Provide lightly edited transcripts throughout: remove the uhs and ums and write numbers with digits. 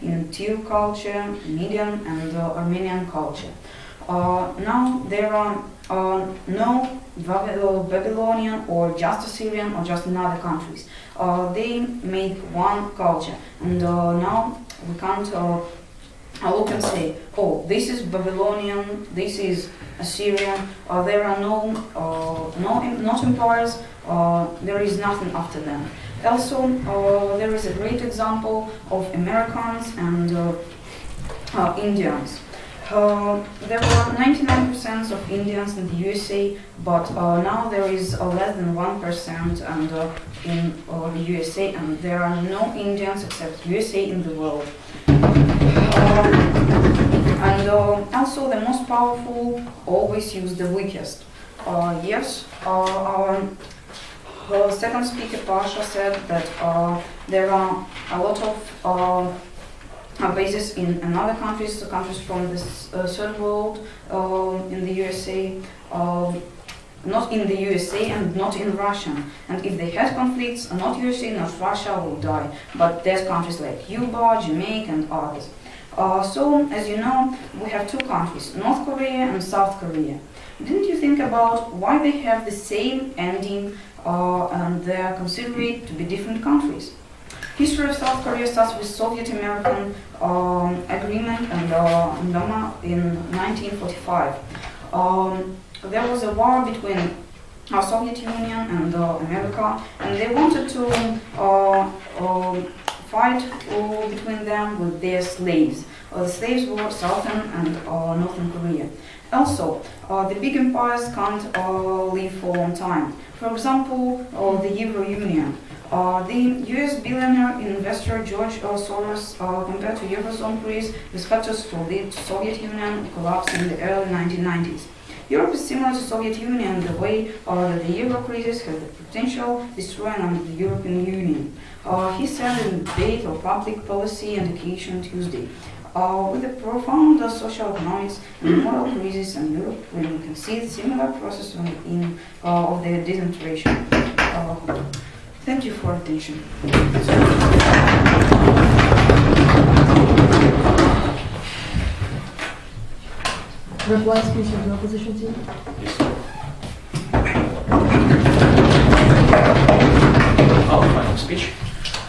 in Tier culture, Median and Armenian culture. Now there are no Babylonian or just Assyrian or just another countries. They made one culture, and now we can't look and say, oh, this is Babylonian, this is Assyrian. There are not empires. There is nothing after them. Also, there is a great example of Americans and Indians. There were 99% of Indians in the USA, but now there is less than 1% and in the USA, and there are no Indians except USA in the world. And also the most powerful always use the weakest. Yes, our second speaker, Pasha, said that there are a lot of bases in another countries from the third world in the USA, not in the USA and not in Russia. And if they had conflicts, not USA, not Russia will die, but there's countries like Cuba, Jamaica and others. So, as you know, we have two countries, North Korea and South Korea. Didn't you think about why they have the same ending and they are considered to be different countries? History of South Korea starts with Soviet-American agreement and Doma in 1945. There was a war between Soviet Union and America, and they wanted to fight between them with their slaves. The slaves were Southern and Northern Korea. Also, the big empires can't live for a long time. For example, the Euro Union. The US billionaire investor George Soros compared to Eurozone Greece, the factors for the Soviet Union collapsed in the early 1990s. Europe is similar to Soviet Union in the way that the Euro crisis has the potential destroying the European Union. He said in a debate of public policy and education Tuesday. With the profound social economics and moral crisis in Europe, we can see the similar process of the disintegration. Thank you for attention. Reply speech of the opposition team. Yes. Our final speech.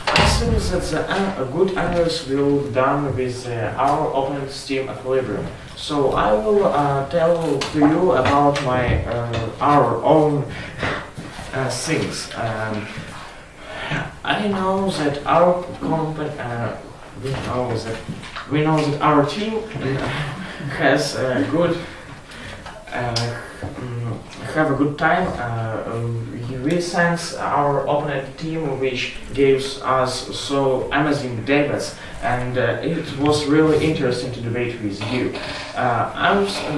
I think that a good analysis will be done with our opponent's team equilibrium. So I will tell to you about our own things. I know that our company, we know that our team has have a good time. We thanks our opponent team, which gives us so amazing debates, and it was really interesting to debate with you.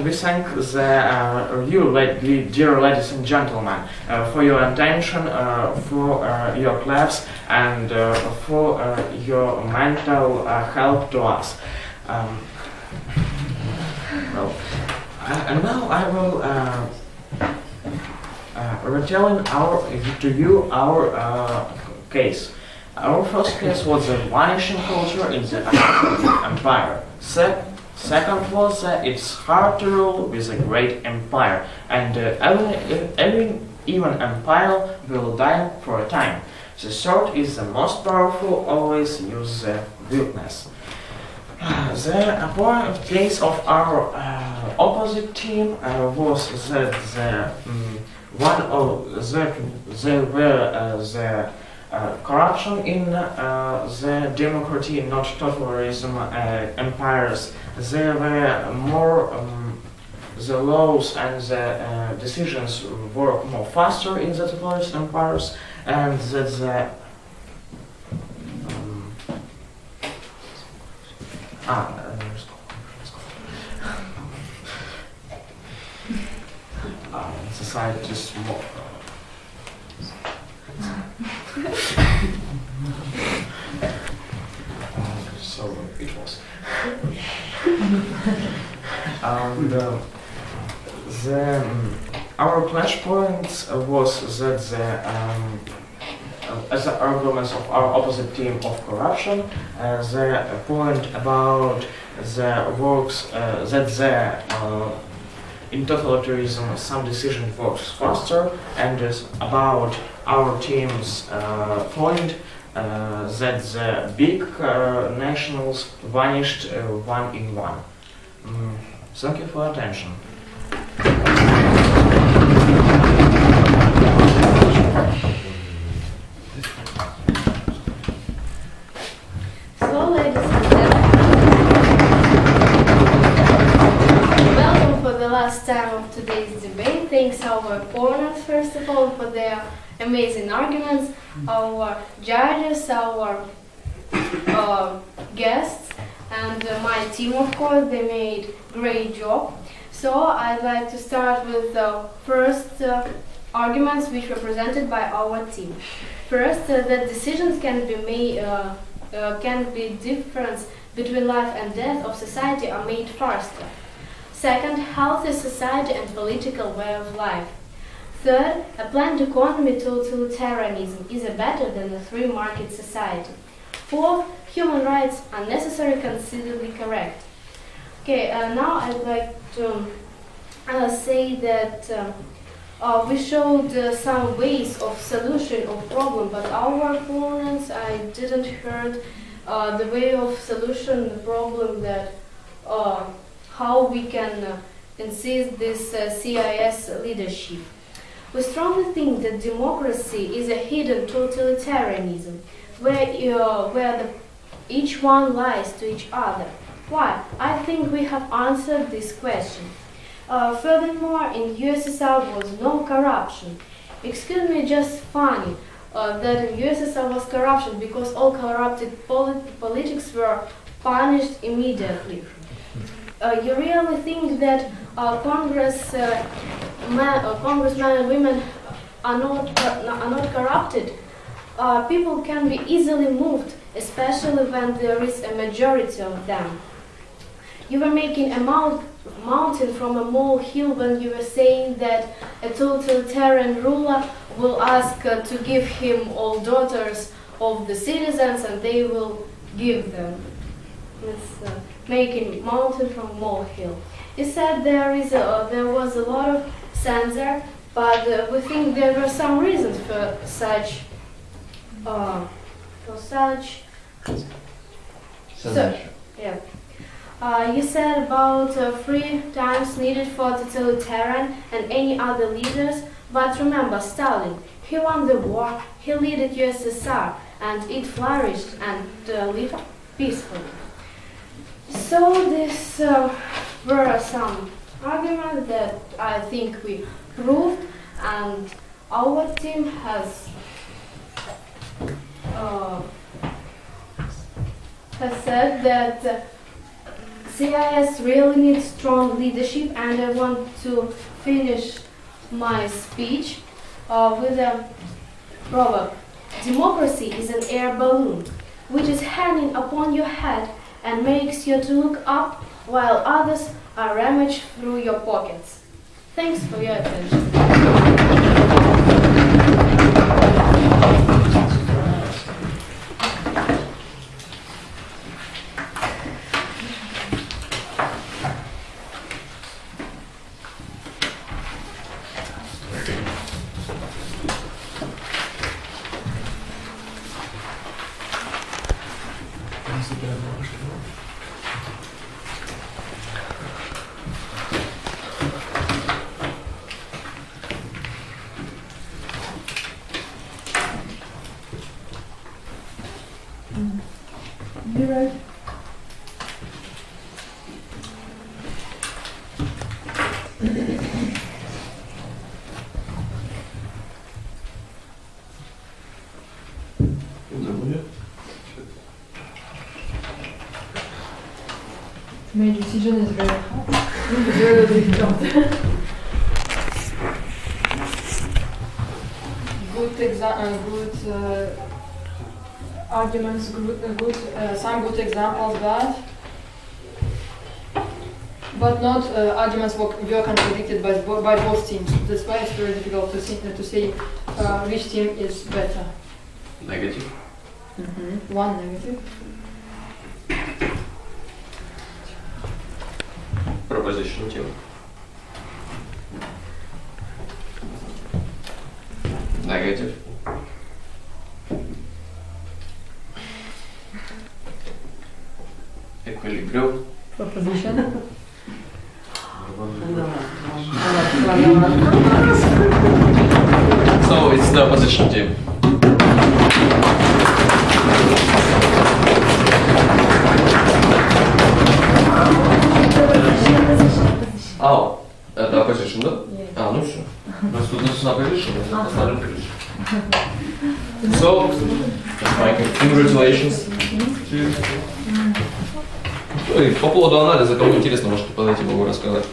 We thank you, dear ladies and gentlemen, for your attention, for your claps, and for your mental help to us. And now I will retelling to you our case. Our first case was the vanishing culture in the empire. Second was it's hard to rule with a great empire, and even empire will die for a time. The third is the most powerful, always use the weakness. The point case of our opposite team was that there were the corruption in the democracy, not totalitarianism empires. There were more the laws and the decisions work more faster in the totalitarian empires, and that the society is more. So it was. Our clash points was that as the arguments of our opposite team of corruption, the point about the works that in totalitarianism some decision works faster, and about our team's point that the big nationals vanished one in one. Thank you for attention. So, ladies and gentlemen, welcome for the last time of today's debate. Thanks our opponents, first of all, for their amazing arguments, our judges, our guests, and my team, of course. They made great job. So I'd like to start with the first arguments which were presented by our team. First, that decisions can be made, difference between life and death of society are made faster. Second, healthy society and political way of life. Third, a planned economy totalitarianism is better than a free market society. Fourth, human rights are necessary, considerably correct. Okay, now I'd like to say that we showed some ways of solution of problem, but our opponents, I didn't heard the way of solution the problem that how we can insist this CIS leadership. We strongly think that democracy is a hidden totalitarianism, where each one lies to each other. Why? I think we have answered this question. Furthermore, in USSR was no corruption. Excuse me, just funny that in USSR was corruption because all corrupted politics were punished immediately. You really think that congressmen and women are not corrupted? People can be easily moved, especially when there is a majority of them. You were making a mountain from a molehill when you were saying that a totalitarian ruler will ask to give him all daughters of the citizens and they will give them. It's making mountain from a molehill. You said there was a lot of censor, but we think there were some reasons for such yeah. You said about 3 times needed for totalitarian and any other leaders, but remember Stalin, he won the war, he led USSR, and it flourished and lived peacefully. So these were some arguments that I think we proved, and our team has said that CIS really needs strong leadership, and I want to finish my speech with a proverb. Democracy is an air balloon, which is hanging upon your head and makes you to look up while others are rummaged through your pockets. Thanks for your attention. Zero. My decision is very hard. Very difficult. Good arguments, some good examples, but not arguments were contradicted by both teams. That's why it's very difficult to say which team is better. Negative. One negative. Preposition 2. Negative. Equilibrium. Proposition. So it's the opposition team. Это opposition, да? Ну все. Тут написано opposition, поставим opposition. So, congratulations. Ой, по поводу анализа, кому интересно, можете подойти, могу рассказать.